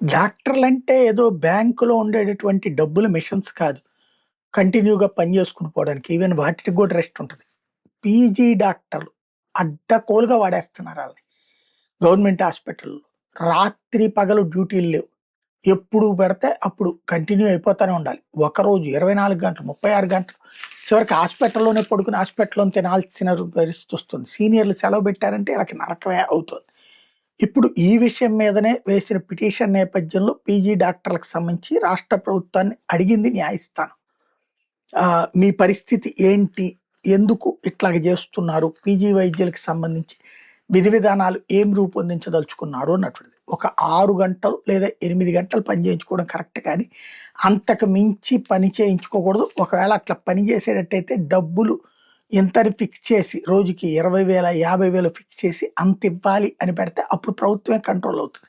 డాక్టర్లంటే ఏదో బ్యాంకులో ఉండేటటువంటి డబ్బుల మిషన్స్ కాదు. కంటిన్యూగా పని చేసుకొని పోవడానికి. ఈవెన్ వాటికి కూడా రెస్ట్ ఉంటది. పీజీ డాక్టర్లు అడ్డగోలుగా వాడేస్తున్నారు ఆళ్ళని. గవర్నమెంట్ హాస్పిటల్‌లో. రాత్రి పగలు డ్యూటీలు లేవు. ఎప్పుడు పెడితే అప్పుడు కంటిన్యూ అయిపోతానే ఉండాలి. ఒకరోజు 24 గంటలు, 36 గంటలు. చివరికి హాస్పిటల్‌లోనే పడుకొని హాస్పిటల్‌లోనే తినాల్సిన పరిస్థితొస్తుంది. సీనియర్‌లు సెలవు పెట్టారంటే ఈళ్ళకి నరకమే అవుతుంది. ఇప్పుడు ఈ విషయం మీదనే వేసిన పిటిషన్ నేపథ్యంలో పీజీ డాక్టర్లకు సంబంధించి రాష్ట్ర ప్రభుత్వాన్ని అడిగింది న్యాయస్థానం. మీ పరిస్థితి ఏంటి? ఎందుకు ఇట్లాగ జేస్తున్నారు? పీజీ వైద్యులకి సంబంధించి విధి విధానాలు ఏం రూపొందించదలుచుకున్నారు అన్నటువంటిది. ఒక 6 గంటలు లేదా 8 గంటలు పని చేయించుకోవడం కరెక్ట్ కానీ, అంతకు మించి పని చేయించుకోకూడదు. ఒకవేళ అట్లా పని చేసేటట్టయితే డబ్బులు ఇంతని ఫిక్స్ చేసి రోజుకి 20,000, 50,000 ఫిక్స్ చేసి అంతివ్వాలి అని పెడితే అప్పుడు ప్రభుత్వమే కంట్రోల్ అవుతది.